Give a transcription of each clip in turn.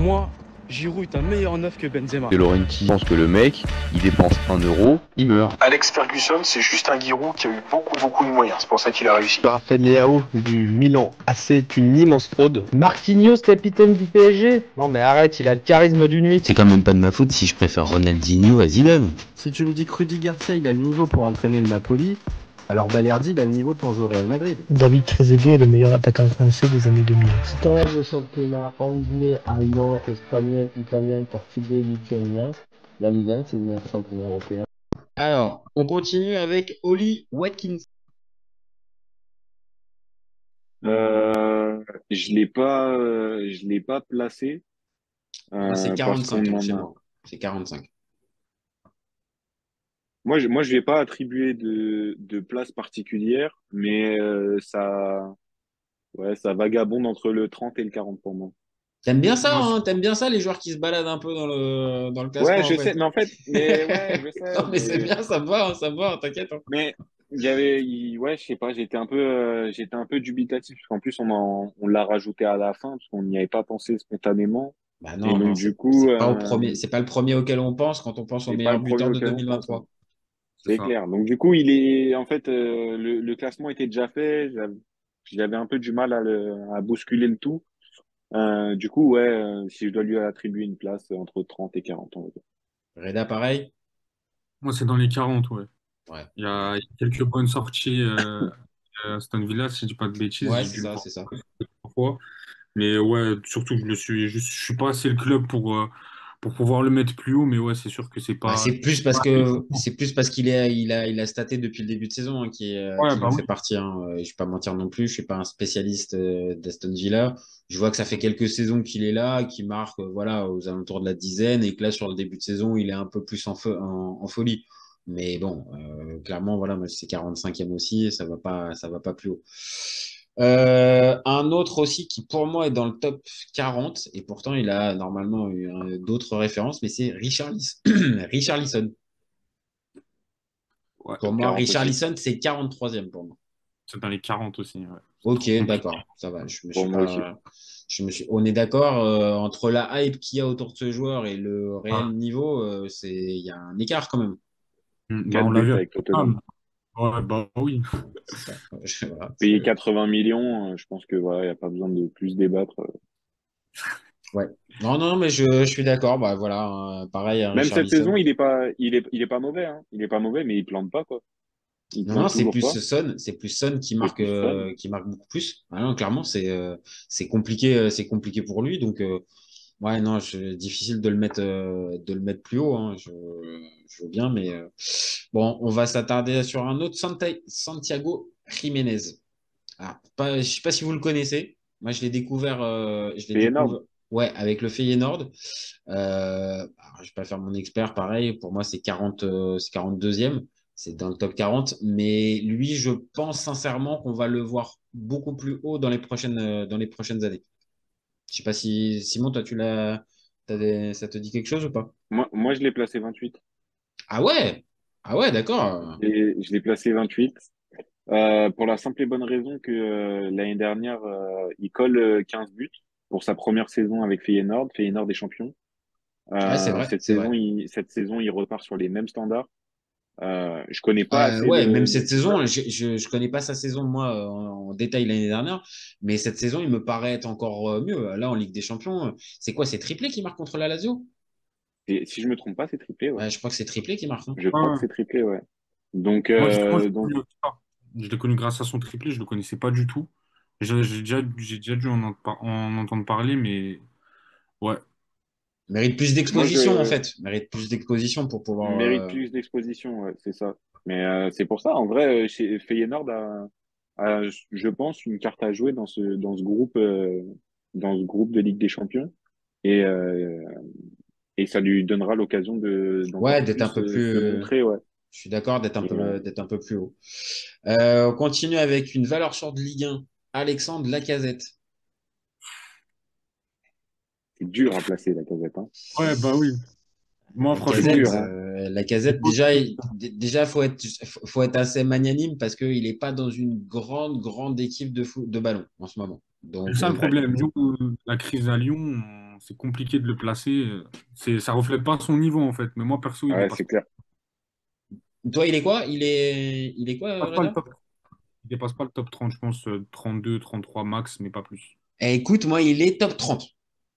moi, Giroud est un meilleur neuf que Benzema. De Laurenti pense que le mec, il dépense 1 euro, il meurt. Alex Ferguson, c'est juste un Giroud qui a eu beaucoup de moyens. C'est pour ça qu'il a réussi. Raphaël Leao du Milan. Ah, c'est une immense fraude. Marquinhos, capitaine du PSG? Non mais arrête, il a le charisme d'une nuit. C'est quand même pas de ma faute si je préfère Ronaldinho à Zidane. Si tu me dis que Rudy Garcia, il a le niveau pour entraîner le Napoli, alors Balerdi, il a le niveau pour jouer au Real Madrid. David Trezeguet est le meilleur attaquant français des années 2000. Dans le championnat anglais, allemand, espagnol, italien, portugais, lituanien, la Ligue 1, c'est le meilleur championnat européen. Alors, on continue avec Oli Watkins. Je l'ai pas placé. C'est parce 45 qu'on en chez a- moi. C'est 45. Moi, je vais pas attribuer de place particulière, mais ça vagabonde entre le 30 et le 40 pour moi. T'aimes bien ça, hein? T'aimes bien ça, les joueurs qui se baladent un peu dans le classement, Ouais, en je fait. sais, mais en fait, mais ouais, je sais, Non, mais c'est bien, ça me va, t'inquiète, hein. mais ouais, je sais pas, j'étais un peu dubitatif parce qu'en plus on l'a rajouté à la fin parce qu'on n'y avait pas pensé spontanément. Bah Et non, donc non, du coup, c'est pas le premier auquel on pense quand on pense au c'est pas meilleur le premier buteur de auquel on pense, hein. 2023. C'est clair. Donc du coup, en fait, le classement était déjà fait. J'avais un peu du mal à bousculer le tout. Du coup, ouais, si je dois lui attribuer une place entre 30 et 40, on va dire. Reda, pareil? Moi, c'est dans les 40, ouais. Ouais. Il y a quelques bonnes sorties à Aston Villa, si je dis pas de bêtises. Ouais, J'ai dû le c'est ça. voir parfois. Mais ouais, surtout, je suis pas assez le club pour pouvoir le mettre plus haut, mais ouais, c'est sûr que c'est Bah, pas. c'est plus parce il a staté depuis le début de saison, hein, Ouais, qu'il bah en oui. fait partie, hein. Je vais pas mentir non plus, je suis pas un spécialiste d'Aston Villa. Je vois que ça fait quelques saisons qu'il est là, qu'il marque voilà, aux alentours de la dizaine, et que là, sur le début de saison, il est un peu plus en folie. Mais bon, clairement, voilà, moi, c'est 45e aussi, et ça va pas plus haut. Un autre aussi qui pour moi est dans le top 40 et pourtant il a normalement eu d'autres références, mais c'est Richarlison. Ouais, Pour moi, 40 aussi. Richarlison, c'est 43e pour moi. c'est dans les 40 aussi. Ouais. Ok, Trop compliqué. d'accord, ça va. Pour moi aussi. On est d'accord, entre la hype qu'il y a autour de ce joueur et le réel Ah. niveau, il y a un écart quand même. Bah, on l'a vu avec Tottenham. Ouais, bah oui. C'est ça. Voilà, Payer 80 millions, je pense que voilà, il n'y a pas besoin de plus débattre. ouais. Non, mais je suis d'accord. Bah, voilà, hein, pareil, Même cette Richarlison. saison, il est pas mauvais, hein. Il est pas mauvais, mais il plante pas, quoi. Il Non, plante toujours pas. C'est plus Son Son. qui marque beaucoup plus. Ah non, clairement, c'est compliqué pour lui. Donc, ouais, non, difficile de le mettre plus haut, hein. Je veux bien, mais bon, on va s'attarder sur un autre Santiago Jiménez. Ah, je sais pas si vous le connaissez. Moi, je l'ai C'est énorme. découvert, ouais, avec le Feyenoord. Alors, je vais pas faire mon expert, pareil. Pour moi, c'est 42e. C'est dans le top 40. Mais lui, je pense sincèrement qu'on va le voir beaucoup plus haut dans les prochaines années. Je sais pas si, Simon, toi, ça te dit quelque chose ou pas? Moi, je l'ai placé 28. Ah ouais? Ah ouais, d'accord. Et je l'ai placé 28. Pour la simple et bonne raison que l'année dernière, il colle 15 buts pour sa première saison avec Feyenoord. Feyenoord est champion. Ouais, c'est vrai, Cette c'est vrai. saison, il repart sur les mêmes standards. Je connais pas assez Ouais, même le cette saison, joueur. je connais pas sa saison, moi, en détail l'année dernière, mais cette saison, il me paraît être encore mieux. Là, en Ligue des Champions, c'est quoi? C'est triplé qui marque contre la Lazio? Et si je me trompe pas, c'est triplé, ouais. Ouais, je crois que c'est triplé qui marque, hein. Je crois que Ouais. c'est triplé, ouais. Donc, Moi, donc je l'ai connu grâce à son triplé, je le connaissais pas du tout. J'ai déjà dû en entendre parler, mais ouais. Mérite plus moi, d'exposition, en je fait. Mérite plus d'exposition pour pouvoir. mérite plus d'exposition, ouais, c'est ça. Mais c'est pour ça, en vrai, chez Feyenoord je pense, une carte à jouer dans ce groupe de Ligue des Champions. Et, euh, et ça lui donnera l'occasion Ouais, d'encore d'être un plus peu plus. se montrer, ouais. Je suis d'accord Et, d'être un peu plus haut. On continue avec une valeur sûre de Ligue 1, Alexandre Lacazette. c'est dur à placer la casette, hein. Ouais, bah oui. Moi, C'est franchement, dur, hein. Lacazette, déjà, faut être assez magnanime parce qu'il n'est pas dans une grande équipe de ballon en ce moment. c'est Donc, ça le problème. Nous, la crise à Lyon, c'est compliqué de le placer. Ça reflète pas son niveau, en fait. Mais moi, perso, il Ouais, dépasse c'est clair. Toi, il est quoi? Il est quoi, pas le Reda? top. Il dépasse pas le top 30, je pense, 32, 33 max, mais pas plus. Eh, écoute, moi, il est top 30.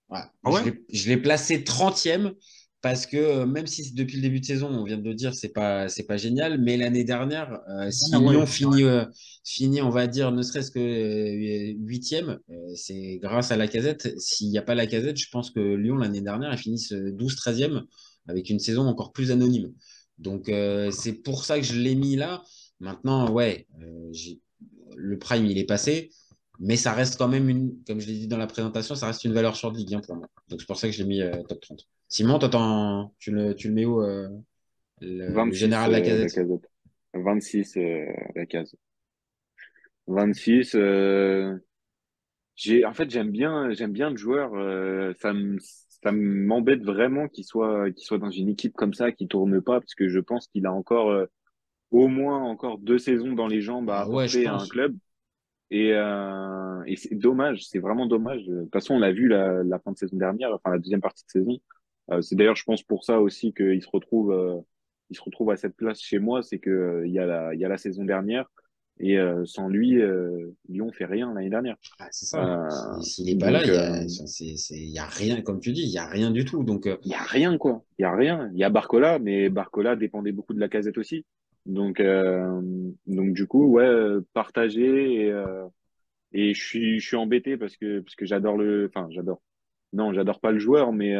Voilà. Ah ouais? Je l'ai placé 30e parce que même si depuis le début de saison, on vient de le dire, c'est pas génial, mais l'année dernière, si Ah ouais, Lyon c'est vrai. finit, on va dire, ne serait-ce que 8e, c'est grâce à la Lacazette. S'il n'y a pas la Lacazette, je pense que Lyon, l'année dernière, ils finissent 12-13e avec une saison encore plus anonyme. Donc, c'est pour ça que je l'ai mis là. Maintenant, ouais, le prime, il est passé. Mais ça reste quand même comme je l'ai dit dans la présentation, ça reste une valeur sur de Ligue 1 pour moi. Donc c'est pour ça que je l'ai mis top 30. Simon, toi, tu le mets où le 26 général la Lacazette? casette. 26 la case. 26. En fait, j'aime bien le joueur. Ça m'embête vraiment qu'il soit dans une équipe comme ça, qui tourne pas, parce que je pense qu'il a encore au moins encore 2 saisons dans les jambes à Ah ouais, je apporter à un pense. club. Et c'est dommage, c'est vraiment dommage. De toute façon, on l'a vu la fin de saison dernière, enfin la deuxième partie de saison. C'est d'ailleurs, je pense, pour ça aussi qu'il se retrouve à cette place chez moi, c'est que il y a la saison dernière et sans lui, Lyon fait rien l'année dernière. Ah, c'est ça. Euh, S'il n'est pas là, donc il y a rien, comme tu dis, il y a rien du tout. Donc, il y a rien quoi, il y a rien. Il y a Barcola, mais Barcola dépendait beaucoup de la casette aussi. Donc du coup, ouais, partagé et je suis embêté parce que enfin j'adore. Non, j'adore pas le joueur, mais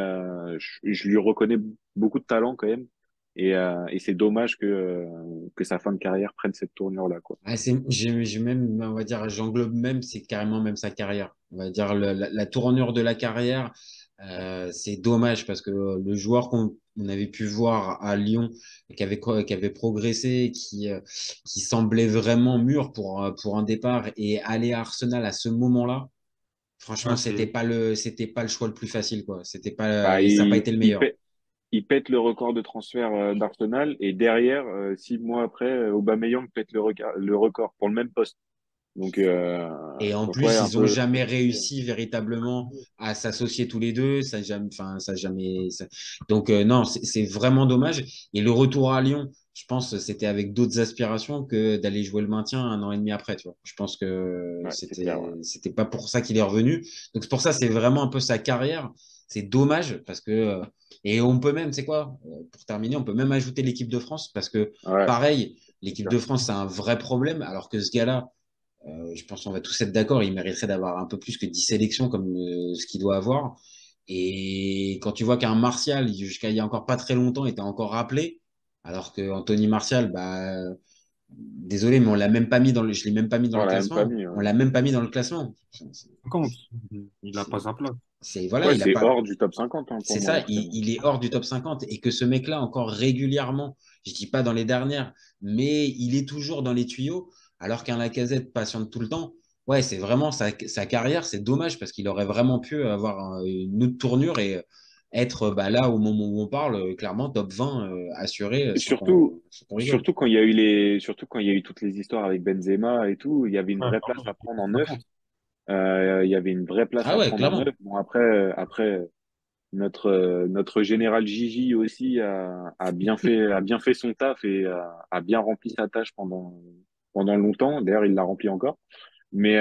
je lui reconnais beaucoup de talent quand même. Et c'est dommage que sa fin de carrière prenne cette tournure-là, quoi. j'ai même, on va dire, j'englobe même, c'est carrément même sa carrière. On va dire la tournure de la carrière, c'est dommage parce que le joueur qu'on avait pu voir à Lyon, qui avait progressé, qui semblait vraiment mûr pour un départ et aller à Arsenal à ce moment-là, franchement, Ouais, c'était pas le choix le plus facile, quoi. C'était pas, Bah, et ça n'a pas été le meilleur. il pète le record de transfert d'Arsenal et derrière, 6 mois après, Aubameyang pète le record pour le même poste. Donc, Et en donc ouais, plus, un ils ont peu. jamais réussi véritablement à s'associer tous les deux. Ça jamais, enfin, ça jamais. Donc non, c'est vraiment dommage. Et le retour à Lyon, je pense, que c'était avec d'autres aspirations que d'aller jouer le maintien un an et demi après. Tu vois. Je pense que Ouais, c'est clair. c'était Ouais. c'était pas pour ça qu'il est revenu. Donc c'est pour ça, c'est vraiment un peu sa carrière. C'est dommage parce que et on peut même, c'est quoi, pour terminer, on peut même ajouter l'équipe de France parce que Ouais, pareil, c'est l'équipe sûr. de France, c'est un vrai problème alors que ce gars-là. Je pense qu'on va tous être d'accord, il mériterait d'avoir un peu plus que 10 sélections comme ce qu'il doit avoir. Et quand tu vois qu'un Martial, jusqu'à il y a encore pas très longtemps, était encore rappelé, alors que Anthony Martial, bah, désolé, mais on l'a même pas mis je l'ai même pas mis dans On le l'a même pas classement. mis. On Ouais. l'a même pas mis dans le classement. Compte. Il a C'est, pas sa place. voilà, Ouais, il a c'est pas. hors du top 50 hein, pour C'est moi, ça, Martial. il est hors du top 50 et que ce mec-là, encore régulièrement, je dis pas dans les dernières, mais il est toujours dans les tuyaux, alors qu'un Lacazette patiente tout le temps. Ouais, c'est vraiment sa carrière, c'est dommage parce qu'il aurait vraiment pu avoir une autre tournure et être bah, là au moment où on parle, clairement top 20 assuré Et surtout, sans qu'on rigole. surtout quand il y a eu toutes les histoires avec Benzema et tout, il y avait une Ouais, vraie bah place ouais, à prendre en ça neuf. compte. Il y avait une vraie place Ah à ouais, prendre en neuf. clairement. Bon, après, notre général Gigi aussi a bien fait son taf et a bien rempli sa tâche pendant longtemps. D'ailleurs, il l'a rempli encore. Mais,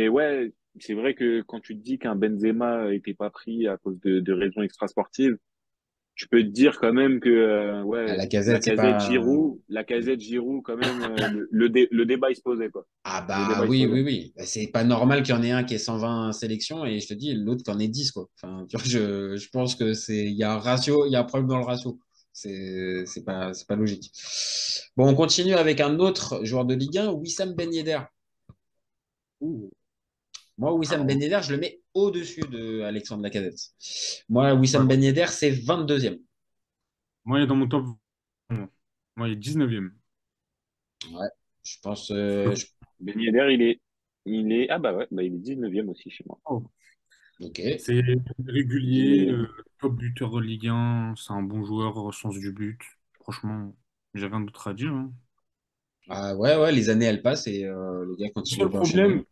ouais, c'est vrai que quand tu te dis qu'un Benzema n'était pas pris à cause de raisons extrasportives, tu peux te dire quand même que À ouais, Lacazette, c'est pas. La Casette Giroud, quand même, le débat il se posait, quoi. Ah Le bah débat il se oui, posait. oui, oui. Bah, c'est pas normal qu'il y en ait un qui ait 120 sélections et je te dis l'autre qui en ait 10 quoi. Enfin, tu vois, je pense que il y a un ratio, il y a un problème dans le ratio. C'est pas logique. Bon, on continue avec un autre joueur de Ligue 1, Wissam Ben Yedder. Ouh. Moi, Wissam Ben Alors, Yedder, je le mets au-dessus de Alexandre Lacazette. Moi, ouais, Wissam Ben Yedder, c'est 22e. moi, il est dans mon top 20. Moi, il est 19e. Ouais, je pense. Ben Yedder, il est, ah bah ouais, bah il est 19e aussi chez moi. Oh. Ok. C'est régulier, 19e. top buteur de Ligue 1, c'est un bon joueur au sens du but. Franchement, j'ai rien d'autre à dire, hein. Ah ouais, ouais, les années elles passent et le gars Le continue à seul bien enchaîner. problème,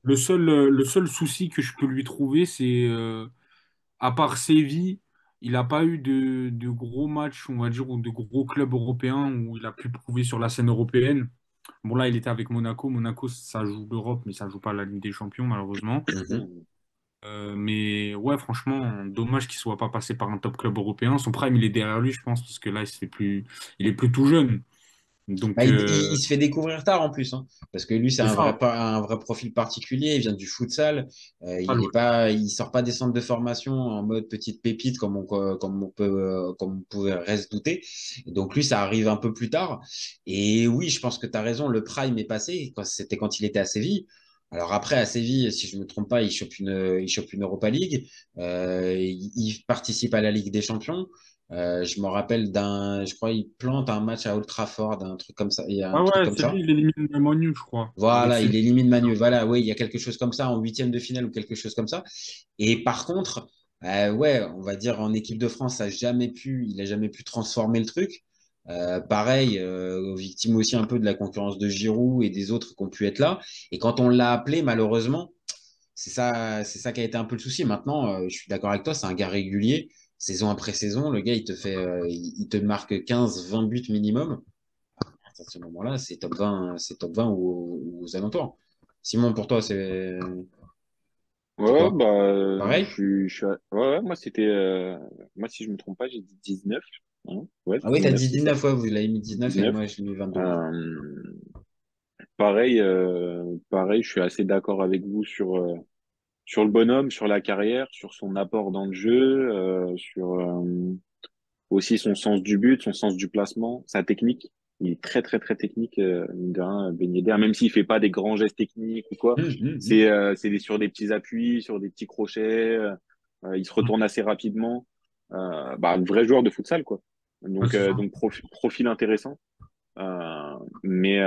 le seul souci que je peux lui trouver, c'est à part Séville, il n'a pas eu de gros matchs, on va dire, ou de gros clubs européens où il a pu prouver sur la scène européenne. Bon, là, il était avec Monaco. Monaco, ça joue l'Europe, mais ça joue pas la Ligue des Champions, malheureusement. Mhm. Mais ouais, franchement, dommage qu'il soit pas passé par un top club européen. Son prime, il est derrière lui, je pense, parce que là, il est plus tout jeune. Bah, Donc, il se fait découvrir tard en plus, hein, parce que lui, c'est c'est ça. un vrai profil particulier. Il vient du futsal. Ah, Il sort pas des centres de formation en mode petite pépite comme on pouvait reste douter. Donc lui, ça arrive un peu plus tard. Et oui, je pense que tu as raison. Le prime est passé. C'était quand il était à Séville. Alors après, à Séville, si je me trompe pas, il chope une Europa League. Il participe à la Ligue des Champions. Je me rappelle je crois, il plante un match à Old Trafford, un truc comme ça. Il y a un ah truc ouais, comme c'est lui, ça. il élimine le Manu, je crois, avec Voilà, il Séville. élimine Manu. Voilà, oui, il y a quelque chose comme ça en huitième de finale ou quelque chose comme ça. Et par contre, ouais, on va dire en équipe de France, il a jamais pu transformer le truc. Pareil, victime aussi un peu de la concurrence de Giroud et des autres qui ont pu être là. Et quand on l'a appelé, malheureusement, c'est ça qui a été un peu le souci. Maintenant, je suis d'accord avec toi, c'est un gars régulier. Saison après saison, le gars, il te marque 15, 20 buts minimum. À ce moment-là, c'est top 20 ou aux alentours. Simon, pour toi, c'est Ouais, quoi? bah, Pareil? ouais, ouais, moi, si je me trompe pas, j'ai dit 19. Hein, ouais, Ah oui, t'as 19, dit c'est ça. 19, ouais, vous l'avez mis 19 et 19. moi, je l'ai mis 22. Ouais. Euh, pareil, je suis assez d'accord avec vous sur le bonhomme, sur la carrière, sur son apport dans le jeu, sur aussi son sens du but, son sens du placement, sa technique. Il est très très très technique, mine de rien, Ben Yedder, même s'il fait pas des grands gestes techniques ou quoi. Hum. Sur des petits appuis, sur des petits crochets. Il se retourne assez rapidement. Bah, un vrai joueur de futsal, quoi. Ouais, c'est ça. Donc profil intéressant. Mais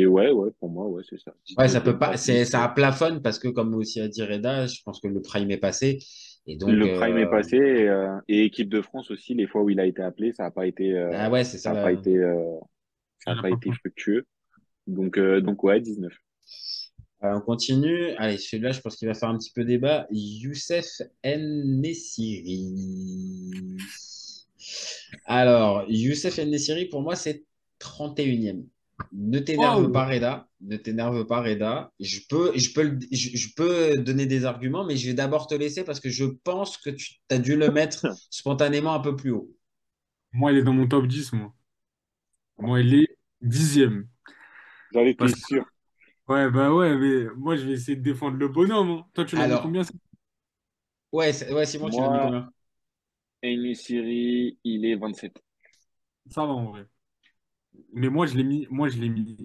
ouais, ouais, pour moi, ouais, c'est ça. Ouais, ça peut 19e pas, passe vite. ça plafonne parce que, comme aussi a dit Reda, je pense que le prime est passé. Et donc, Le prime est passé et équipe de France aussi, les fois où il a été appelé, ah ouais, c'est ça ça a pas là. été, ça a Il a pas pas été fait. fructueux. Donc ouais, 19. On continue. Allez, celui-là, je pense qu'il va faire un petit peu débat. Youssef En-Nesyri. Alors, Youssef En-Nesyri, pour moi, c'est 31e. Ne t'énerve pas, Oh! Reda. Ne t'énerve pas, Reda. Je peux donner des arguments, mais je vais d'abord te laisser parce que je pense que tu as dû le mettre spontanément un peu plus haut. Moi, il est dans mon top 10, moi. Moi, il est 10e. J'en étais Parce que, sûr. ouais, bah ouais, mais moi, je vais essayer de défendre le bonhomme, hein. Toi, tu l'as mis Alors, combien, ça? ouais, ouais, Simon, tu l'as mis Moi, combien? Siri, il est 27. Ça va, en vrai. Mais moi, je l'ai mis,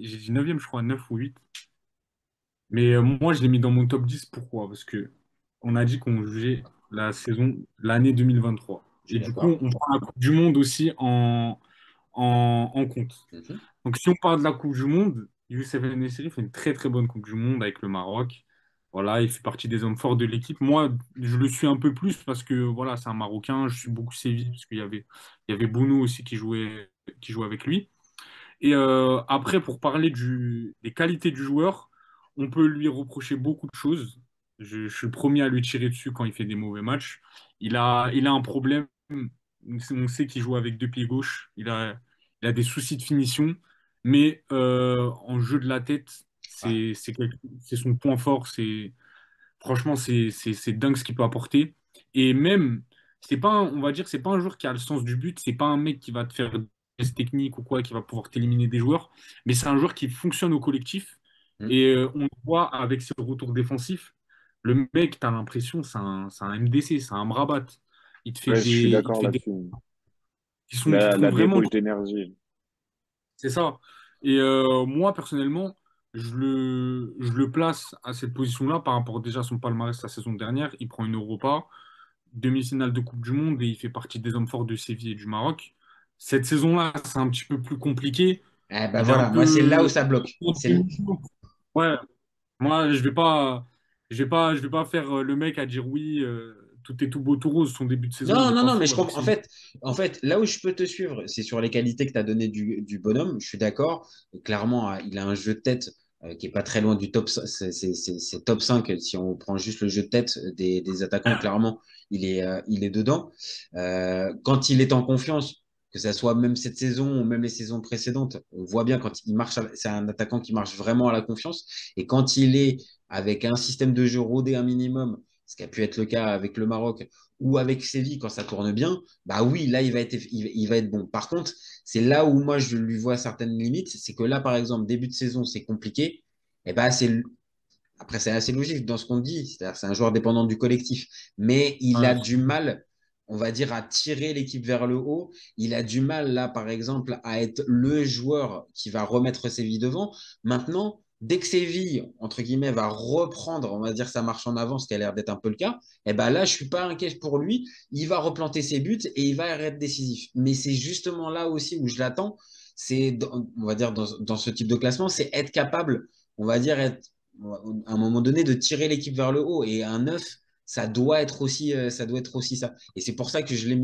j'ai dit 9e, je crois, 9 ou 8. Mais moi, je l'ai mis dans mon top 10. Pourquoi? Parce que on a dit qu'on jugeait l'année 2023. Je suis Et du coup, d'accord. on prend la Coupe du Monde aussi en compte. Mhm. Donc, si on parle de la Coupe du Monde, Youssef En-Nesyri fait une très très bonne Coupe du Monde avec le Maroc. Voilà, il fait partie des hommes forts de l'équipe. Moi, je le suis un peu plus parce que voilà, c'est un Marocain. Je suis beaucoup Séville parce qu'il y avait Bounou aussi qui jouait avec lui. Et après, pour parler des qualités du joueur, on peut lui reprocher beaucoup de choses. Je suis le premier à lui tirer dessus quand il fait des mauvais matchs. Il a un problème. On sait qu'il joue avec deux pieds gauche. Il a des soucis de finition. Mais en jeu de la tête, Ouais. c'est son point fort. Franchement, c'est dingue ce qu'il peut apporter. Et même, on va dire, c'est pas un joueur qui a le sens du but. C'est pas un mec qui va te faire des gestes techniques ou quoi, qui va pouvoir t'éliminer des joueurs. Mais c'est un joueur qui fonctionne au collectif. Mhm. Et on le voit avec ses retours défensifs. Le mec, tu as l'impression, c'est un MDC, c'est un Mrabat. Ouais, je suis Il te d'accord fait des là-dessus. qui sont La vraiment. débauche d'énergie. C'est ça. Et moi, personnellement, je le place à cette position-là par rapport déjà à son palmarès la saison dernière. Il prend une Europa, demi-finale de Coupe du Monde et il fait partie des hommes forts de Séville et du Maroc. Cette saison-là, c'est un petit peu plus compliqué. Eh ben Il est un voilà, moi, c'est là où peu. ça bloque. Ouais, moi, je vais pas faire le mec à dire oui, tout est tout beau, tout rose. Son début de saison, il Non, n'est non, pas non, mais fou je avec comprends. Séville. En fait, là où je peux te suivre, c'est sur les qualités que tu as données du bonhomme. Je suis d'accord. Clairement, il a un jeu de tête qui est pas très loin du top, c'est top 5. Si on prend juste le jeu de tête des attaquants, clairement, il est dedans. Quand il est en confiance, que ça soit même cette saison ou même les saisons précédentes, on voit bien quand il marche, c'est un attaquant qui marche vraiment à la confiance. Et quand il est avec un système de jeu rodé un minimum, ce qui a pu être le cas avec le Maroc ou avec Séville quand ça tourne bien, bah oui, là, il va être bon. Par contre, c'est là où moi je lui vois certaines limites, c'est que là, par exemple, début de saison, c'est compliqué. Et ben, après, c'est assez logique dans ce qu'on dit, c'est-à-dire c'est un joueur dépendant du collectif, mais il Ouais, a du mal, on va dire, à tirer l'équipe vers le haut. Il a du mal, là, par exemple, à être le joueur qui va remettre Séville devant. Maintenant, dès que Séville, entre guillemets, va reprendre, on va dire, sa marche en avant, ce qui a l'air d'être un peu le cas, et ben là, je suis pas inquiet pour lui. Il va replanter ses buts et il va être décisif. Mais c'est justement là aussi où je l'attends. On va dire, dans ce type de classement, c'est être capable, on va dire, à un moment donné de tirer l'équipe vers le haut. Et un 9 ça doit être aussi ça. Et c'est pour ça que je l'ai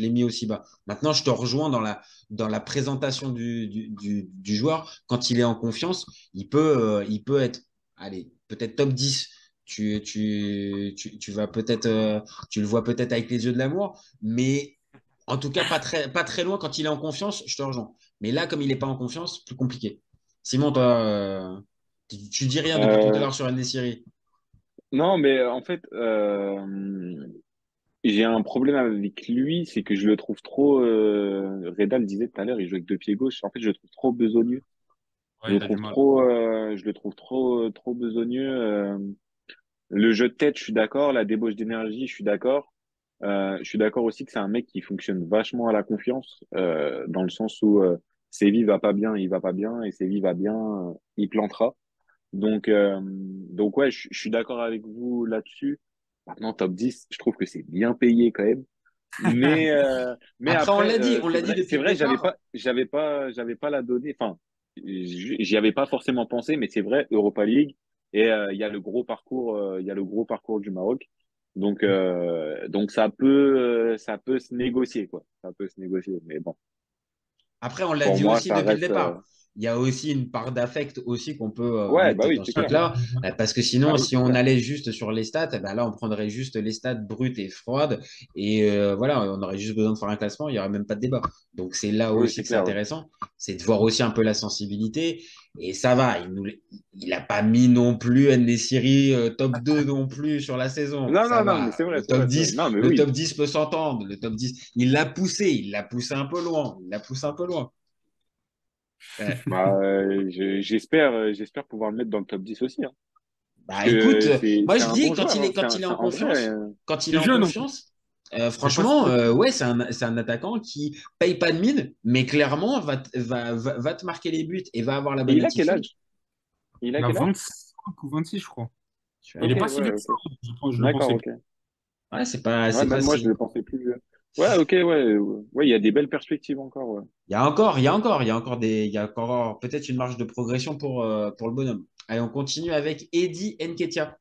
mis aussi bas. Maintenant, je te rejoins dans la présentation du joueur. Quand il est en confiance, il peut être, allez, peut-être top 10. Tu vas peut-être, tu le vois peut-être avec les yeux de l'amour, mais en tout cas, pas très loin quand il est en confiance, je te rejoins. Mais là, comme il n'est pas en confiance, plus compliqué. Simon, toi, tu dis rien depuis tout à Euh, l'heure sur NSiri. non, mais en fait, j'ai un problème avec lui, c'est que je le trouve trop. Reda le disait tout à l'heure, il joue avec deux pieds gauche. En fait, je le trouve trop besogneux. ouais, il a du mal. Je le trouve trop besogneux. Le jeu de tête, je suis d'accord. La débauche d'énergie, je suis d'accord. Je suis d'accord aussi que c'est un mec qui fonctionne vachement à la confiance, dans le sens où Séville va pas bien, il va pas bien, et Séville va bien, il plantera. Donc ouais, je suis d'accord avec vous là-dessus. Maintenant, top 10, je trouve que c'est bien payé quand même. Mais Après, après, on l'a dit c'est depuis le vrai, départ. j'avais pas la donnée. Enfin, j'y avais pas forcément pensé, mais c'est vrai, Europa League. Et il y a le gros parcours du Maroc. Donc ça peut se négocier, quoi. Ça peut se négocier. Mais bon, Après, on l'a pour dit moi, aussi ça depuis le reste. départ. Il y a aussi une part d'affect aussi qu'on peut Ouais, bah mettre oui, dans c'est ce clair. truc-là. Parce que Ah sinon, oui, si c'est on clair. allait juste sur les stats, eh ben là, on prendrait juste les stats brutes et froides. Et voilà, on aurait juste besoin de faire un classement, il n'y aurait même pas de débat. Donc, c'est là Oui, aussi c'est que c'est clair. Ouais. intéressant. C'est de voir aussi un peu la sensibilité. Et ça va, il n'a pas mis non plus NSiri top 2 non plus sur la saison. Non, Ça non, non, mais va. c'est vrai, c'est vrai, c'est vrai. Non, mais Le top oui. 10 peut s'entendre. Le top 10, il l'a poussé un peu loin. Il l'a poussé un peu loin. Ouais. Bah, j'espère pouvoir le mettre dans le top 10 aussi, hein. Parce Bah écoute, que moi c'est je un dis bon joueur, hein. quand il est en En vrai, confiance, quand il est Il est en jeune en plus. confiance, C'est pas si franchement, ouais, c'est un attaquant qui paye pas de mine, mais clairement va te marquer les buts et va avoir la et bonne il a quel attitude. âge? Il a Il a quel âge? 25 ou 26, je crois. Tu vas Il est Ok, voir. pas si ouais, vieux que ça, ok. je le D'accord, pensais. ok. Ouais, Ouais, c'est pas même moi, je si. le pensais plus vieux. Ouais, ok, ouais, il y a des belles perspectives encore, ouais. Il y a encore peut-être une marge de progression pour le bonhomme. Allez, on continue avec Eddie Nketiah.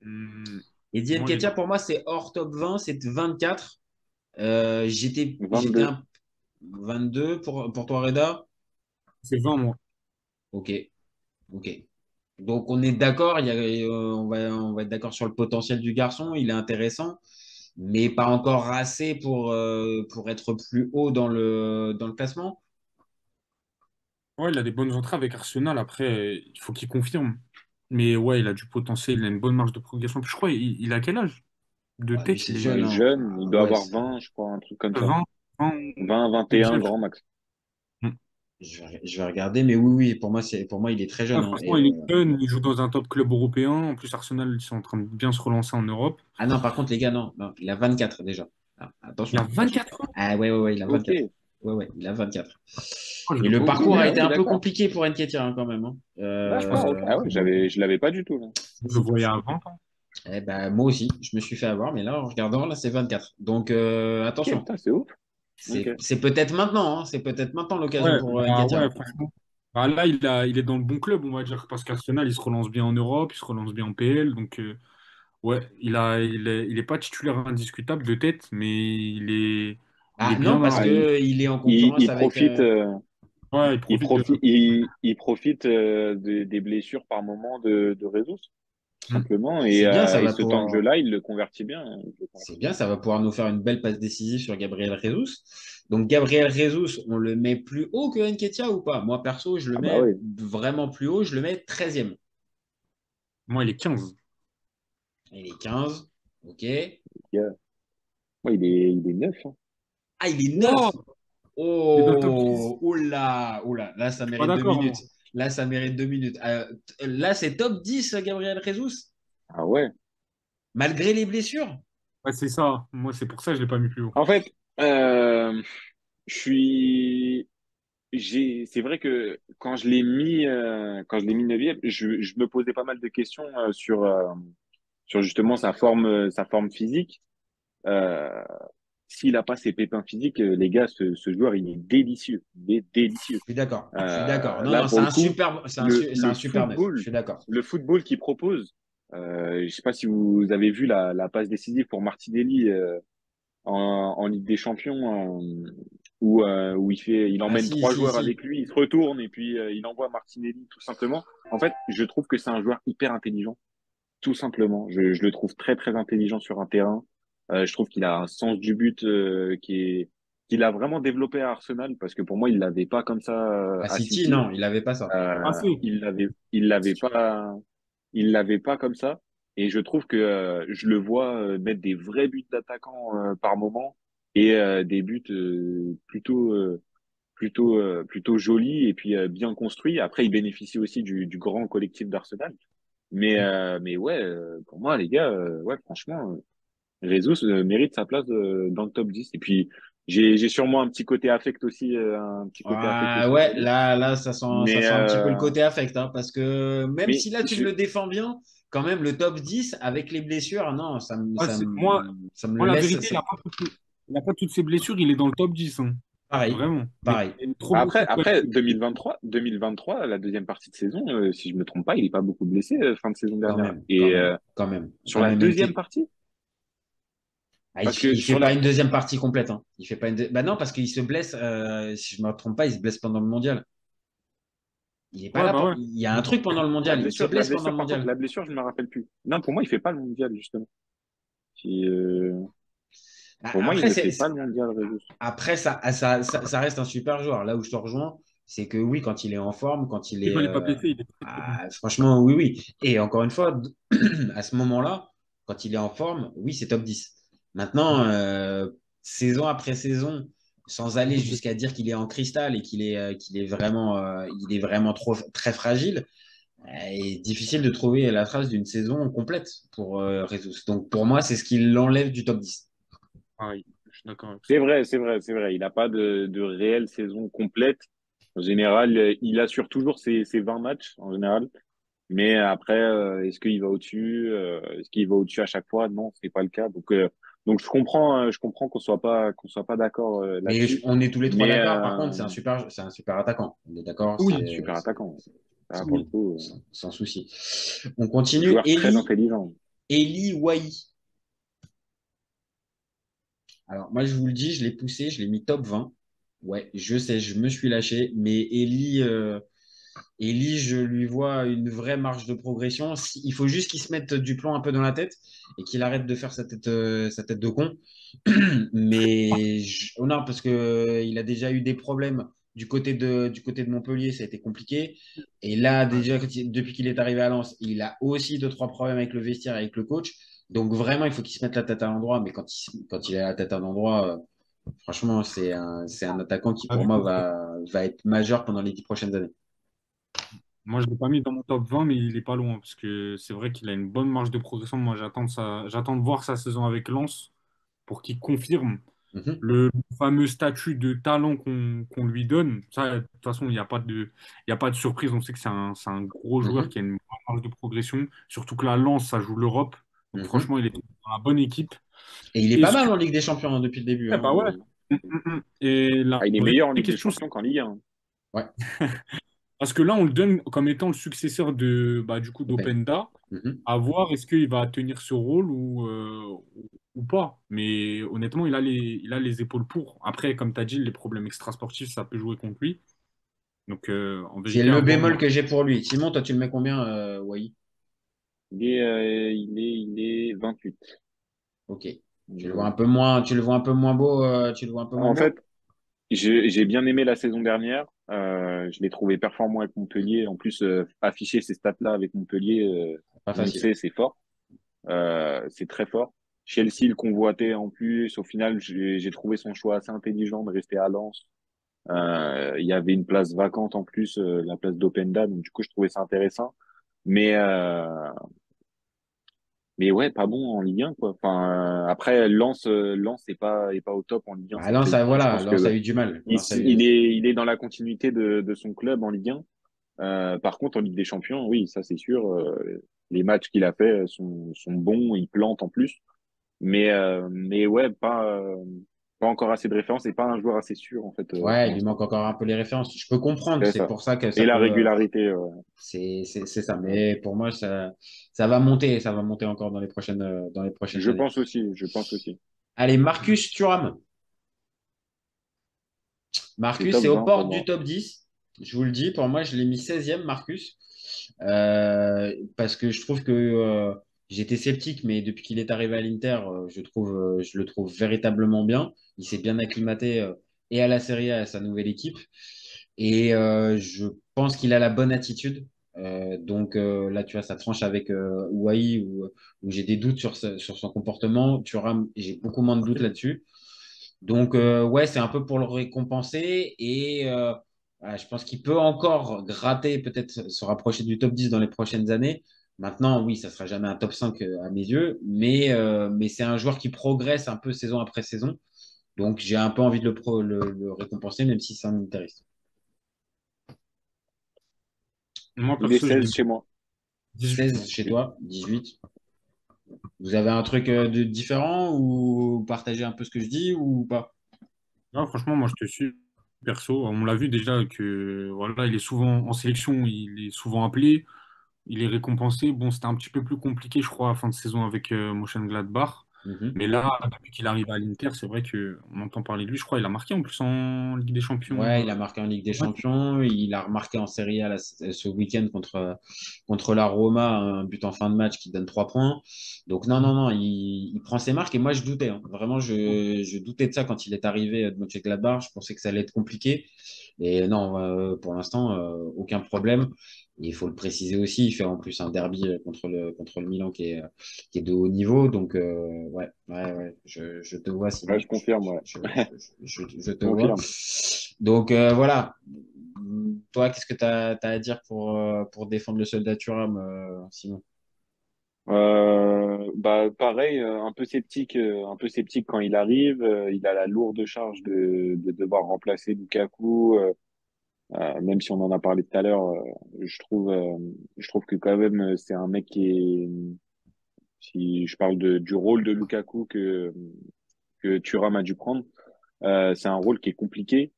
Hmm, Eddie moi, il est Nketiah, dans... pour moi, c'est hors top 20, c'est 24. J'étais 22. un 22 pour toi, Reda. C'est 20, moi. Ok, ok. Donc on est d'accord, on va être d'accord sur le potentiel du garçon, il est intéressant, mais pas encore assez pour être plus haut dans le classement. Ouais, il a des bonnes entrées avec Arsenal. Après, il faut qu'il confirme. Mais ouais, il a du potentiel, il a une bonne marge de progression. Puis je crois, il a quel âge? De Ouais, lui tête, c'est il jeune, Ouais, est hein. jeune, il doit Ouais, avoir 20, je crois, un truc comme ça. 20, 20, 20, 21, 19. grand max. Hmm. Je vais regarder, mais oui, pour moi il est très jeune, Ouais, hein. franchement, il est jeune, il joue dans un top club européen. En plus, Arsenal, ils sont en train de bien se relancer en Europe. Ah non, par contre les gars, non, non, il a 24 déjà. Ah, Il a attention. 24 ans. Ah ouais, il a Ok, 24. Ouais, il a 24. Oh, je Et le le vois ok, beaucoup. parcours a ah été oui, un peu d'accord. compliqué pour Nketiah hein, quand même, hein. D'accord, ok. Ah ouais, je l'avais pas du tout, là. Je le voyais à 20 ans. Eh ben, moi aussi, je me suis fait avoir, mais là, en regardant, là, c'est 24. Donc, Ok, attention, putain, c'est ouf. Ok. c'est peut-être maintenant, hein, c'est peut-être maintenant l'occasion Ouais, pour bah Nketiah. ouais, franchement. Bah là, il est dans le bon club, on va dire, parce qu'Arsenal, il se relance bien en Europe, il se relance bien en PL. Donc, ouais, il est pas titulaire indiscutable de tête, mais il est Ah bien non, parce dans. Ah, que il est en concurrence il avec. profite. Ouais, il Il profite de. profite, il profite des blessures par moment de Jesus, tout Hmm. simplement. C'est bien, ça Et va ce temps de pouvoir. jeu-là, il le convertit bien, hein. Il le C'est convertit bien, bien. ça va pouvoir nous faire une belle passe décisive sur Gabriel Jesus. Donc Gabriel Jesus, on le met plus haut que Nketiah ou pas? Moi perso, je le Ah bah mets oui. vraiment plus haut, je le mets 13e. Moi, il est 15. Il est 15, ok. Ouais, il est neuf, hein. Ah, il est 9. Wow! Il est dans le top 6. Oh, oh là, oh là, ça Je suis pas mérite deux d'accord, minutes. moi. Là, ça mérite 2 minutes. Là, c'est top 10, Gabriel Jesus, Ah ouais. malgré les blessures. Ouais, c'est ça. Moi, c'est pour ça que je l'ai pas mis plus haut. En fait, je suis, c'est vrai que quand je l'ai mis neuvième, je me posais pas mal de questions sur justement sa forme physique. Euh, S'il a pas ses pépins physiques, les gars, ce joueur, il est délicieux. Il est délicieux. Je suis d'accord. Je suis d'accord. Non, Là, non, c'est pour le un coup, super, c'est un super neuf. Je football, suis d'accord. le football qu'il propose, je sais pas si vous avez vu la passe décisive pour Martinelli en Ligue des Champions, où il Ah, emmène si, trois si, joueurs si. avec lui, il se retourne et puis il envoie Martinelli tout simplement. En fait, je trouve que c'est un joueur hyper intelligent, tout simplement. Je le trouve très très intelligent sur un terrain. Je trouve qu'il a un sens du but qu'il a vraiment développé à Arsenal parce que pour moi il l'avait pas comme ça À à City, City. non, il n'avait pas ça. Assez. Il l'avait pas comme ça. Et je trouve que je le vois mettre des vrais buts d'attaquant par moment et des buts plutôt jolis et puis bien construits. Après, il bénéficie aussi du grand collectif d'Arsenal. Mais ouais, pour moi, les gars, ouais, franchement, Jesus mérite sa place dans le top 10. Et puis, j'ai sûrement un petit côté affect aussi, un petit côté affect Ah aussi ouais, pour lui. là, ça Mais, sent un petit peu le côté affect, hein, parce que même mais si là, tu me je, le défends bien, quand même, le top 10 avec les blessures, non, Ouais, moi, ça me le moi, la laisse. vérité, il a pas toutes ses blessures. Il est dans le top 10, hein. Pareil, Vraiment. Mais pareil. il est trop blessé pour être. après 2023, la deuxième partie de saison, si je me trompe pas, il est pas beaucoup blessé fin de saison Quand dernière. même, quand Et même, quand même. sur Quand la même, deuxième partie, Ah, parce que il fait sur pas la, une deuxième partie complète, hein. Il fait pas Bah non, parce qu'il se blesse, si je me trompe pas, il se blesse pendant le mondial. Il est pas Ouais, là. bah ouais. Il y a un truc pendant le mondial. Il se blesse pendant le par contre, mondial. la blessure, je me rappelle plus. Non, pour moi, il fait pas le mondial justement. Qui, pour moi, il Après, ne fait pas le mondial, Jesus. après ça reste un super joueur. Là où je te rejoins, c'est que oui, quand il est en forme, quand il Et est. quand il est pas blessé, il est très très bon. Franchement, oui, oui. Et encore une fois, à ce moment-là, quand il est en forme, oui, c'est top 10. Maintenant, saison après saison, sans aller jusqu'à dire qu'il est en cristal et qu'il est vraiment très fragile, est difficile de trouver la trace d'une saison complète pour Jesus. Donc pour moi, c'est ce qui l'enlève du top 10. Pareil, je suis d'accord avec ça. C'est vrai, c'est vrai, c'est vrai. Il n'a pas de réelle saison complète. En général, il assure toujours ses 20 matchs, en général. Mais après, est-ce qu'il va au-dessus? Est-ce qu'il va au-dessus à chaque fois? Non, c'est pas le cas. Donc je comprends qu'on soit pas d'accord Mais là-dessus. on est tous les trois Mais d'accord. Par contre, c'est un super attaquant. On est d'accord, Oui, super attaquant. Ah, pour le oui. coup, sans souci. On continue. joueur très intelligent. Eli Wahi. Alors, moi, je vous le dis, je l'ai poussé, je l'ai mis top 20. Ouais, je sais, je me suis lâché. Mais Eli, je lui vois une vraie marge de progression. Il faut juste qu'il se mette du plomb un peu dans la tête et qu'il arrête de faire sa tête de con. Mais oh non, parce que il a déjà eu des problèmes du côté de Montpellier, ça a été compliqué. Et là, déjà, depuis qu'il est arrivé à Lens, il a aussi deux, trois problèmes avec le vestiaire, avec le coach. Donc vraiment, il faut qu'il se mette la tête à l'endroit. Mais quand il a la tête à l'endroit, franchement, c'est un attaquant qui, Ah, pour du moi, coup, va être majeur pendant les 10 prochaines années. moi, je ne l'ai pas mis dans mon top 20, mais il est pas loin, parce que c'est vrai qu'il a une bonne marge de progression. Moi, j'attends de voir sa saison avec Lens pour qu'il confirme Mhm, le fameux statut de talent qu'on lui donne. Ça, de toute façon, il y a pas de surprise. On sait que c'est un gros joueur mhm, qui a une bonne marge de progression. Surtout que la Lens, ça joue l'Europe. Donc, mhm. franchement, il est dans la bonne équipe. Et il est pas Est-ce que. mal en Ligue des Champions hein, depuis le début. Ouais, Hein. bah ouais. Et Ah, la il est vraie meilleur en Ligue des question, c'est Champions qu'en Ligue 1. Ouais, parce que là, on le donne comme étant le successeur du coup, Open. d'Openda. Mhm. À voir est-ce qu'il va tenir ce rôle ou pas. Mais honnêtement, il a les épaules pour. Après, comme tu as dit, les problèmes extrasportifs, ça peut jouer contre lui. Donc, en C'est vérité, à le voir. bémol que j'ai pour lui. Simon, toi, tu le mets combien, Wai? Il est 28. Ok. Tu le vois Donc, un peu moins, tu le vois un peu moins beau, tu le vois un peu moins en fait, beau? j'ai bien aimé la saison dernière. Je l'ai trouvé performant avec Montpellier. En plus, afficher ces stats-là avec Montpellier, Pas on le facile. sait, c'est fort. C'est très fort. Chelsea le convoitait en plus. Au final, j'ai trouvé son choix assez intelligent de rester à Lens. Il y avait une place vacante en plus, la place d'Openda. Donc, du coup, je trouvais ça intéressant. Mais, mais ouais, pas bon en Ligue 1, quoi. Enfin, après, Lens est pas au top en Ligue 1 Bah, cette Lens, saison. Je voilà, pense Lens a que eu du mal. Lens a eu... il est dans la continuité de son club en Ligue 1. Par contre, en Ligue des Champions, oui, ça c'est sûr. Les matchs qu'il a fait sont bons, il plante en plus. Mais ouais, pas encore assez de références et pas un joueur assez sûr en fait Ouais, pour il lui l'instant. manque encore un peu les références. Je peux comprendre, C'est c'est ça. pour ça que ça Et la peut. régularité. C'est ça. Mais pour moi, ça va monter encore dans les prochaines Je années. pense aussi. Je pense aussi. Allez, Marcus Thuram. C'est Marcus, top c'est aux 20 pour portes du moi. top 10. Je vous le dis, pour moi, je l'ai mis 16e, Marcus. Parce que je trouve que j'étais sceptique, mais depuis qu'il est arrivé à l'Inter, je le trouve véritablement bien. Il s'est bien acclimaté et à la Serie A, et à sa nouvelle équipe. Et je pense qu'il a la bonne attitude. Donc là, tu vois, ça tranche avec Ouahi, où j'ai des doutes sur son comportement. Thuram, j'ai beaucoup moins de doutes là-dessus. Donc, ouais, c'est un peu pour le récompenser. Et voilà, je pense qu'il peut encore gratter, peut-être se rapprocher du top 10 dans les prochaines années. Maintenant, oui, ça sera jamais un top 5 à mes yeux, mais c'est un joueur qui progresse un peu saison après saison. Donc, j'ai un peu envie de le récompenser, même si c'est un intéressant. Moi, Il est perso, je l'ai 16 mis chez moi. 18, moi. 16 chez toi, 18. Vous avez un truc de différent ou partagez un peu ce que je dis ou pas? Non, franchement, moi, je te suis. Perso, on l'a vu déjà que voilà, il est souvent en sélection, il est souvent appelé, il est récompensé. Bon, c'était un petit peu plus compliqué, je crois, à fin de saison avec Mönchengladbach. Mhm. Mais là, depuis qu'il arrive à l'Inter, c'est vrai qu'on entend parler de lui. Je crois qu'il a marqué en plus en Ligue des Champions. Ouais, il a marqué en Ligue des Ouais. Champions. Il a remarqué en Serie A ce week-end contre la Roma, un but en fin de match qui donne 3 points. Donc, non, non, non, il prend ses marques. Et moi, je doutais, hein. Vraiment, je doutais de ça quand il est arrivé de Mönchengladbach. Je pensais que ça allait être compliqué. Et non, pour l'instant, aucun problème. Il faut le préciser aussi, il fait en plus un derby contre le Milan qui est de haut niveau. Donc, ouais, ouais, ouais, je te vois, Ouais, Simon. je confirme. Ouais. Je te vois. Confirme. Donc, voilà. Toi, qu'est-ce que tu as à dire pour défendre le soldat Thuram, Simon? Bah pareil, un peu sceptique quand il arrive. Il a la lourde charge de devoir remplacer Lukaku. Même si on en a parlé tout à l'heure, je trouve que quand même c'est un mec qui est, si je parle du rôle de Lukaku que Thuram a dû prendre, c'est un rôle qui est compliqué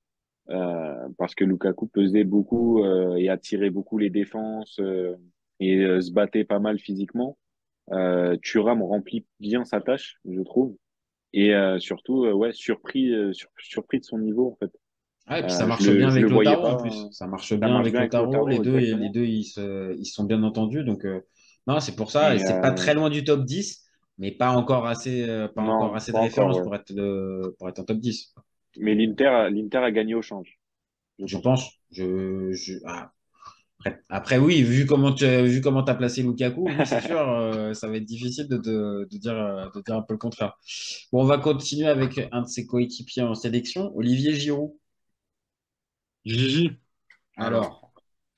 parce que Lukaku pesait beaucoup et attirait beaucoup les défenses et se battait pas mal physiquement. Thuram remplit bien sa tâche, je trouve, et surtout ouais surpris de son niveau en fait. Ah, et puis ça Je marche bien je le avec voyais Lautaro pas. en plus. Ça marche Ça bien marche avec bien avec Lautaro. Les Lautaro deux, les exactement. deux ils se sont bien entendus. Donc, non, c'est pour ça. Et Et c'est pas très loin du top 10, mais pas encore non, assez de pas encore, références ouais. pour être en top 10. Mais l'Inter a gagné au change, je Je pense. pense. Après, oui, vu comment tu as placé Lukaku, oui, c'est sûr, ça va être difficile de dire un peu le contraire. Bon, on va continuer avec un de ses coéquipiers en sélection, Olivier Giroud. Gigi. Alors,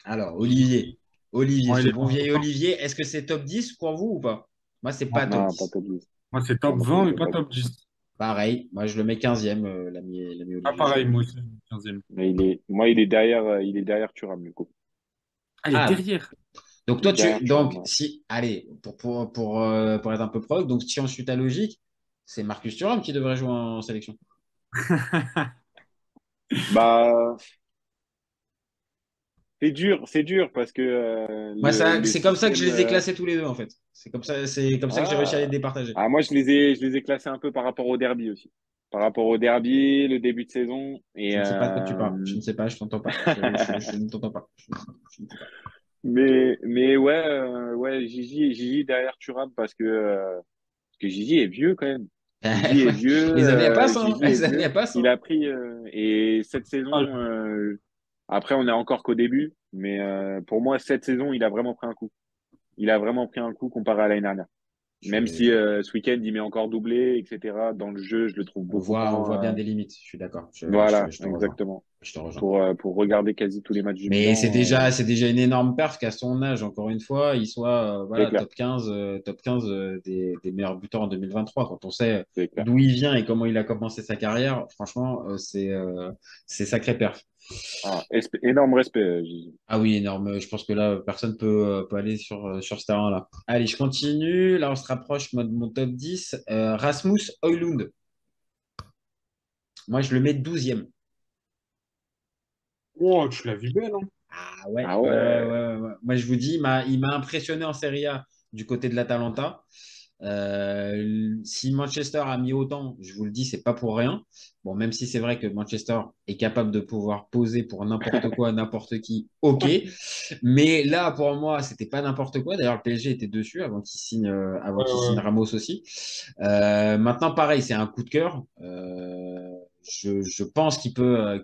Alors, alors, Gigi. Olivier, Moi, ce il est bon dans mon vieil top. Olivier, est-ce que c'est top 10 pour vous ou pas? Moi, c'est Moi, pas top Non, pas 10. top 10. moi, c'est Non, top moi, 20, mais c'est pas pas top top 10. 10. Pareil, moi, je le mets 15e, l'ami Ah, Olivier pareil, Giroud. moi aussi, 15e. Mais il est derrière Thuram, du coup. Allez, Ah, derrière. donc Il est toi, derrière Thuram, donc, ouais. si, allez, pour être un peu proche, donc si on suit ta logique, c'est Marcus Thuram qui devrait jouer en sélection. Bah, c'est dur parce que Moi, le c'est comme ça que je système. les ai classés tous les deux, en fait. C'est comme ça que j'ai réussi à les Ah, départager. moi, je les ai classés un peu par rapport au derby aussi. par rapport au derby, le début de saison. Et, Je ne sais pas de quoi tu parles. Je ne sais pas, je t'entends pas. Je ne t'entends pas. Je ne sais pas. mais ouais, ouais, Gigi derrière Thuram parce que Gigi est vieux quand même. Gigi est vieux, Les années passent, hein. Gigi est Les années vieux. passent, Il hein. a pris et cette Ah, saison, après on est encore qu'au début, mais pour moi cette saison il a vraiment pris un coup. Il a vraiment pris un coup comparé à l'année dernière. Même si Je- ce week-end il met encore doublé, etc. Dans le jeu, je le trouve beaucoup on voit bien moins. des limites. Je suis d'accord. Voilà, Je te rejoins. exactement. Je te rejoins. Pour regarder quasi tous les matchs du Mais Milan, c'est déjà une énorme perf qu'à son âge, encore une fois, il soit c'est voilà, clair, top 15 des meilleurs buteurs en 2023. Quand on sait c'est clair. d'où il vient et comment il a commencé sa carrière, franchement, c'est sacré perf. Ah, énorme respect, Gigi. Ah oui, énorme. Je pense que là, personne peut aller sur ce terrain-là. Allez, je continue. Là, on se rapproche moi, de mon top 10. Rasmus Højlund. Moi, je le mets 12e. oh, tu l'as vu belle, hein. Ah ouais, Ah ouais, ouais, ouais, ouais, ouais. Moi, je vous dis, il m'a impressionné en Serie A du côté de l'Atalanta. Si Manchester a mis autant, je vous le dis, c'est pas pour rien. Bon, même si c'est vrai que Manchester est capable de pouvoir poser pour n'importe quoi, n'importe qui, ok. Mais là, pour moi, c'était pas n'importe quoi. D'ailleurs, le PSG était dessus avant Ouais, qu'il signe ouais. Ramos aussi. Maintenant, pareil, c'est un coup de cœur. Je pense qu'il peut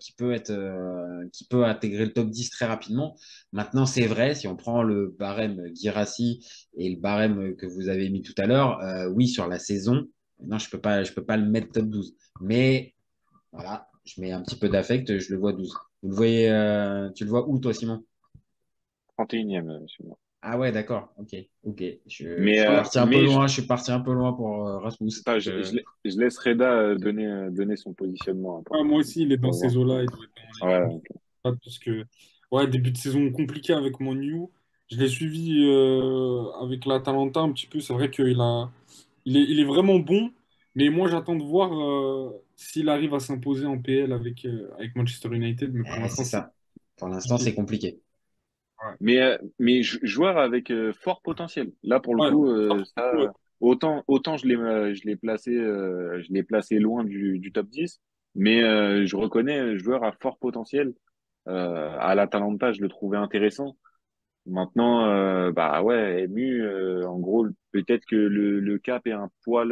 intégrer le top 10 très rapidement. Maintenant, c'est vrai, si on prend le barème Guirassy et le barème que vous avez mis tout à l'heure, oui, sur la saison, non, je peux pas le mettre top 12. Mais voilà, je mets un petit peu d'affect, je le vois 12. Vous le voyez, tu le vois où, toi, Simon? 31e, celui-là. Ah ouais, d'accord, ok, ok. Je Mais, suis euh, parti un peu mais je, loin, je suis parti un peu loin pour Rasmus. attends, Donc, je laisse Reda donner son positionnement, hein, Ouais, moi aussi, il est dans pour ces voir. eaux-là, il doit être dans les Ouais, 12. ok. Parce que, ouais, début de saison compliqué avec mon New. Je l'ai suivi avec l'Atalanta un petit peu. C'est vrai il est vraiment bon, mais moi, j'attends de voir s'il arrive à s'imposer en PL avec Manchester United. Mais pour c'est l'instant, c'est ça. Pour l'instant, compliqué. c'est compliqué. Ouais, Mais joueur avec fort potentiel. Là, pour le ouais, coup, ouais. ça, autant je l'ai placé loin du top 10, mais je reconnais joueur à fort potentiel. À l'Atalanta, je le trouvais intéressant. Maintenant, bah ouais, ému, en gros, peut-être que le cap est un poil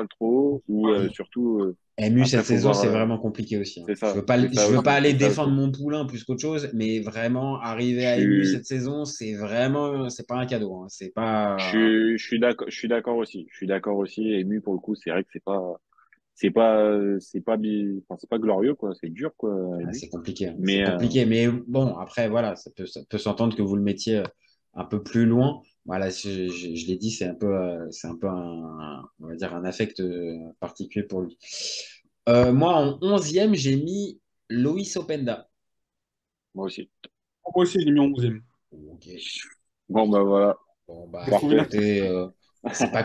trop haut, ou surtout, MU après, cette faut saison, voir, c'est vraiment compliqué aussi, hein. c'est ça Je veux pas aussi, aller c'est ça défendre aussi. mon poulain plus qu'autre chose, mais vraiment arriver Je à MU suis, cette saison, c'est pas un cadeau, hein. C'est pas. je suis d'accord aussi. Je suis d'accord aussi. Ému, pour le coup, c'est vrai que enfin, c'est pas glorieux, quoi. C'est dur, quoi, Ah, ému. c'est compliqué, hein. C'est Mais, compliqué. Mais bon, après, voilà, ça peut s'entendre que vous le mettiez un peu plus loin. Voilà, je l'ai dit, c'est un peu on va dire un affect particulier pour lui. Moi, en 11e, j'ai mis Loïs Openda. moi aussi. Moi aussi, je l'ai mis en 11e. Ok. Bon, bah, voilà. Bon, bah, J'ai trouvé la... Parfait. écoutez, c'est pas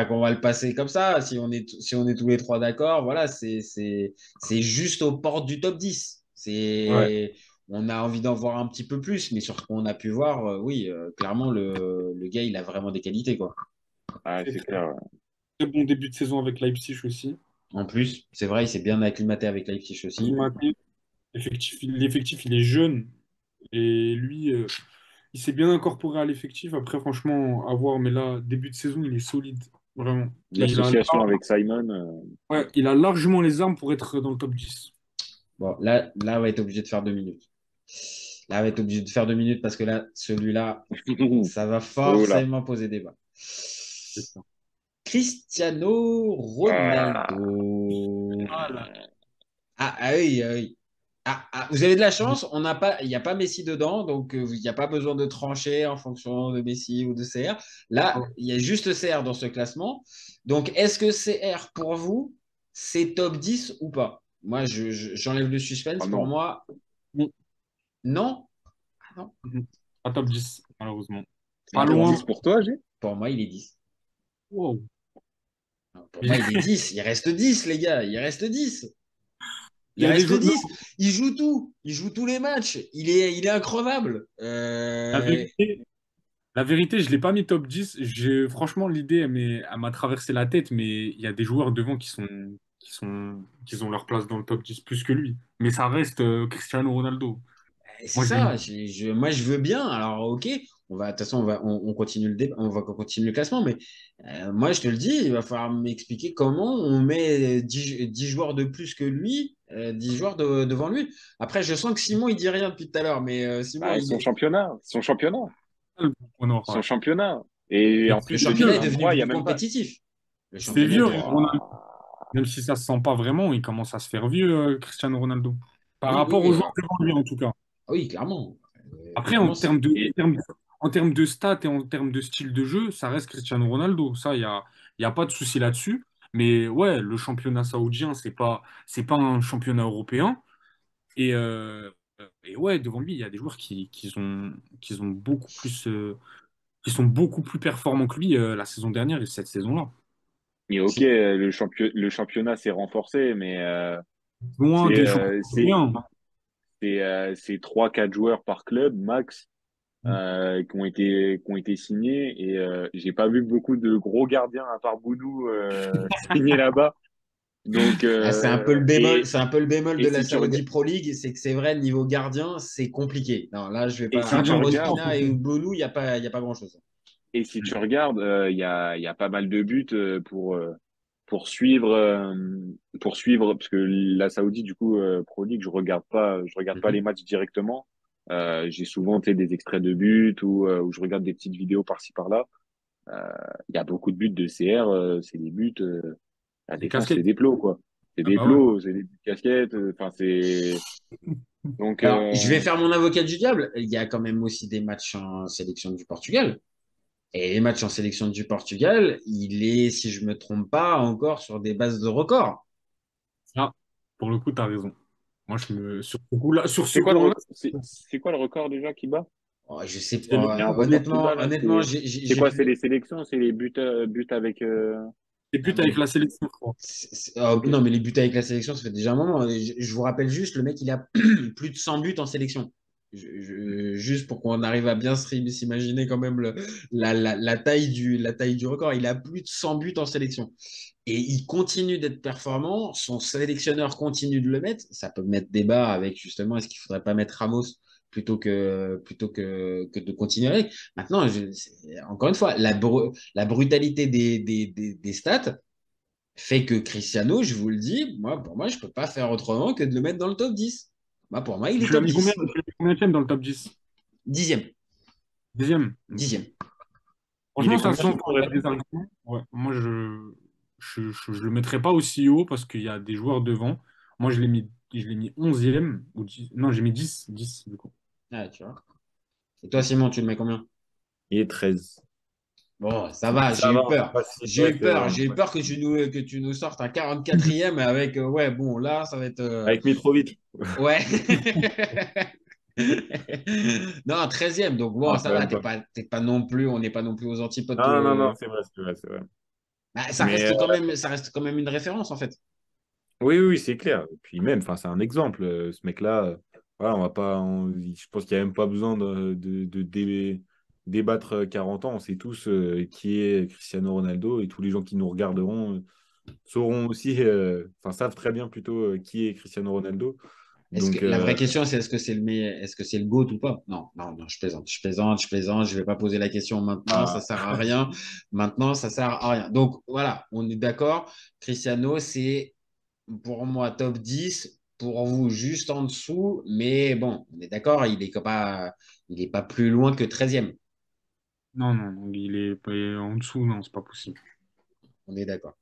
qu'on va le passer comme ça. Si on est tous les trois d'accord, voilà, c'est juste aux portes du top 10. Ouais. On a envie d'en voir un petit peu plus, mais sur ce qu'on a pu voir, oui, clairement, le gars, il a vraiment des qualités, quoi. Ah, C'est c'est clair. clair, ouais. Très bon début de saison avec Leipzig aussi. En plus, c'est vrai, il s'est bien acclimaté avec Leipzig aussi. L'effectif, il est jeune. Et lui, il s'est bien incorporé à l'effectif. Après, franchement, à voir. Mais là, début de saison, il est solide. Vraiment. Et L'association avec Simon, ouais, il a largement les armes pour être dans le top 10. Bon, là, on va être obligé de faire 2 minutes. Là, on va être obligé de faire 2 minutes parce que là, celui-là, ça va oh là. forcément poser débat. C'est ça. Cristiano Ah. Ronaldo. Ah là. Ah oui, ah oui. Vous avez de la chance, il n'y a pas Messi dedans, donc il n'y a pas besoin de trancher en fonction de Messi ou de CR. Là, il y a juste CR dans ce classement. Donc, est-ce que CR pour vous, c'est top 10 ou pas? Moi, j'enlève le suspense. Ah Pour non. moi, Bon. non. Ah non. Pas top 10, malheureusement. C'est Pas un top loin. 10 pour toi, G? Pour moi, il est 10. Wow. Non, pour moi, il est 10. Il reste 10, les gars. Il reste 10. Il Il y a des reste joueurs. 10. Il joue tout. Il joue tous les matchs. Il est increvable. La vérité, la vérité, je ne l'ai pas mis top 10. Franchement, l'idée, elle m'a traversé la tête, mais il y a des joueurs devant qui sont qui ont leur place dans le top 10 plus que lui. Mais ça reste Cristiano Ronaldo. C'est Moi, je ça, l'aime. moi je veux bien. Alors ok, de toute façon on continue on va continuer le classement, mais moi je te le dis, il va falloir m'expliquer comment on met 10 joueurs de plus que lui, 10 joueurs devant lui. Après, je sens que Simon il dit rien depuis tout à l'heure, mais Simon Bah, il son est... championnat, son championnat, Honor, son ouais. championnat. Et en Le plus, C'est vieux, championnat est je devenu crois, il y a plus même pas. compétitif. Le c'est championnat est vieux, devenu... Ronaldo. Même si ça se sent pas vraiment, il commence à se faire vieux, Cristiano Ronaldo. Par Oui, oui, rapport aux oui. joueurs devant lui, en tout cas. Ah oui, clairement. Après, Clairement, Et, en termes de stats et en termes de style de jeu, ça reste Cristiano Ronaldo. Ça, y a pas de souci là-dessus. Mais ouais, le championnat saoudien, c'est pas un championnat européen. Et, euh, et ouais, devant lui, il y a des joueurs qui ont beaucoup plus, qui sont beaucoup plus performants que lui la saison dernière et cette saison-là. mais ok, c'est- le championnat s'est renforcé, mais Loin c'est des champions européens. c'est 3-4 joueurs par club max qui ont été signés et j'ai pas vu beaucoup de gros gardiens à part Bounou signés là-bas. Donc Ah, c'est un peu le bémol, c'est un peu le bémol et de la si tu Saudi regardes Pro League, c'est que c'est vrai, niveau gardien, c'est compliqué. Non, là, je vais et pas. si À tu part Gardien, regardes Ospina et Bonu, il y a pas grand-chose. il y a pas mal de buts pour suivre pour suivre parce que la Saoudi du coup Pro League je regarde pas les Mhm. matchs directement. J'ai souvent tu sais, des extraits de buts ou je regarde des petites vidéos par-ci par-là. Il y a beaucoup de buts de CR, c'est des buts la les défense c'est casquettes. des plots quoi. C'est Ah des bah ouais. plots, c'est des buts de casquettes, enfin c'est donc Alors, je vais faire mon avocat du diable. Il y a quand même aussi des matchs en sélection du Portugal. Et les matchs en sélection du Portugal, il est, si je me trompe pas, encore sur des bases de record. Ah, pour le coup, t'as raison. Moi, sur ce coup-là, sur ce point-là, c'est quoi le record déjà qui bat? Oh, je sais c'est le Il y a pas. un record qui bat là, Honnêtement, c'est j'ai quoi? C'est plus. les sélections, c'est les buts avec les Ah, buts avec mais la sélection, je crois. oh, Ok. non, mais les buts avec la sélection, ça fait déjà un moment. Je vous rappelle juste, le mec, il a plus de 100 buts en sélection. Juste pour qu'on arrive à bien s'imaginer quand même la taille du record. Il a plus de 100 buts en sélection. Et il continue d'être performant. Son sélectionneur continue de le mettre. Ça peut mettre débat avec justement, est-ce qu'il ne faudrait pas mettre Ramos plutôt que de continuer avec. Maintenant, encore une fois, la brutalité des stats fait que Cristiano, je vous le dis, pour moi, je ne peux pas faire autrement que de le mettre dans le top 10. Pour moi, il est Tu l'as top mis combien, 10. tu l'as mis combien dans le top 10? Dixième. Dixième. Dixième. Il Franchement, est ça combien? sent quand il y a des arguments. Ouais. Moi, je le mettrais pas aussi haut parce qu'il y a des joueurs devant. Moi, je l'ai mis 11e ou 10. Non, j'ai mis 10 du coup. Ah, tu vois. Et toi, Simon, tu le mets combien? Il est 13. Bon, ça va, j'ai Ça va, eu c'est peur. pas si J'ai bas eu peur. que. J'ai eu peur que tu nous sortes un 44e avec, ouais, bon, là, ça va être. Avec Mitrovic. Ouais. Non, 13e. Donc, bon, Ah, ça quand va. même pas. T'es pas non plus, on n'est pas non plus aux antipodes. Non, non, non, c'est vrai, c'est vrai, c'est vrai. Bah, Mais ça reste quand même une référence, en fait. oui, oui, c'est clair. Et puis même, enfin, c'est un exemple. Ce mec-là, voilà, on va pas. Je pense qu'il n'y a même pas besoin débattre 40 ans. On sait tous qui est Cristiano Ronaldo et tous les gens qui nous regarderont sauront aussi, enfin, savent très bien plutôt qui est Cristiano Ronaldo. Donc, La vraie question, c'est est-ce que c'est le GOAT ou pas? Non, non, non, je plaisante, je plaisante, je plaisante. Je vais pas poser la question maintenant, ça ah, sert à rien. Maintenant, ça sert à rien. Donc, voilà, on est d'accord. Cristiano, c'est pour moi top 10, pour vous juste en dessous, mais bon, on est d'accord, il est pas plus loin que 13e. Non, non, non, il est pas en dessous, non, c'est pas possible. On est d'accord.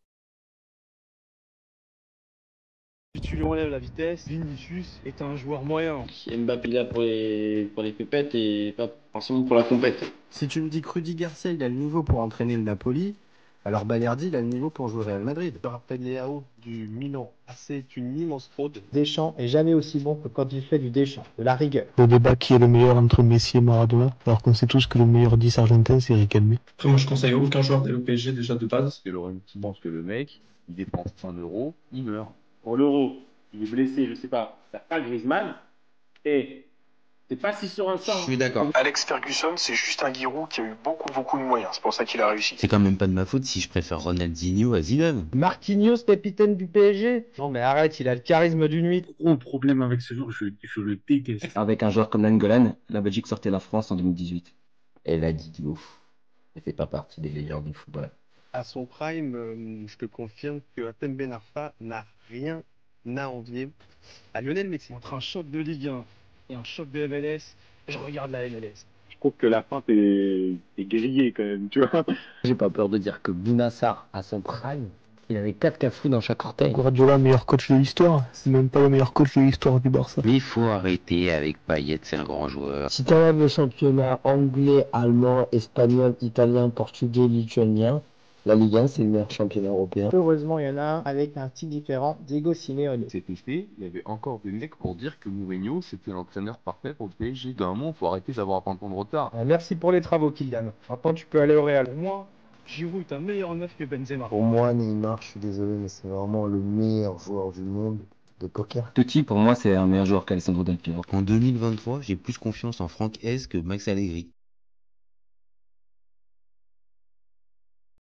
Si tu lui enlèves la vitesse, Vinicius est un joueur moyen. Mbappé là pour les pépettes et pas forcément pour la compète. Si tu me dis que Rudy Garcia, il a le niveau pour entraîner le Napoli, alors Balerdi, il a le niveau pour jouer au Real Madrid. Je rappelle Léao du Milan. Ah, c'est une immense fraude. Deschamps est jamais aussi bon que quand il fait du Deschamps, de la rigueur. Le débat qui est le meilleur entre Messi et Maradona, alors qu'on sait tous que le meilleur 10 argentin, c'est Riquelme. Après, moi, je conseille aucun joueur d'aller au PSG déjà de base. Parce que Laurent pense que le mec, il dépense 1 euro, il meurt. Pour l'Euro, il est blessé, je sais pas, t'as pas Griezmann et T'es pas si sûr à ça. Je suis d'accord. Alex Ferguson, c'est juste un Giroud qui a eu beaucoup de moyens. C'est pour ça qu'il a réussi. C'est quand même pas de ma faute si je préfère Ronaldinho à Zidane. Marquinhos, capitaine du PSG? Non mais arrête, il a le charisme d'une huître. Gros problème avec ce joueur, je le déteste. Avec un joueur comme Nainggolan, la Belgique sortait la France en 2018. Et là, Didio, il fait pas partie des meilleurs du football. À son prime, je te confirme que Hatem Ben Arfa n'a rien à envier à Lionel Messi. Entre un choc de Ligue 1 et un choc de MLS, je regarde la MLS. Je trouve que la fin est grillée quand même, tu vois. J'ai pas peur de dire que Bounassar, à son prime, il avait 4 cafous dans chaque orteil. Guardiola, meilleur coach de l'histoire. C'est même pas le meilleur coach de l'histoire du Barça. Mais il faut arrêter avec Payet, c'est un grand joueur. Si t'enlèves le championnat anglais, allemand, espagnol, italien, portugais, lituanien, la Ligue 1, c'est le meilleur championnat européen. Heureusement, il y en a un avec un style différent, Diego Simeone. Cet été, il y avait encore des mecs pour dire que Mourinho, c'était l'entraîneur parfait pour le PSG. D'un moment, faut arrêter d'avoir un temps de retard. Merci pour les travaux, Kylian. Maintenant, tu peux aller au Real. Pour moi, Giroud est un meilleur neuf que Benzema. Pour moi, Neymar, je suis désolé, mais c'est vraiment le meilleur joueur du monde de poker. Totti, pour moi, c'est un meilleur joueur qu'Alessandro Del Piero. En 2023, j'ai plus confiance en Franck Hez que Max Allegri.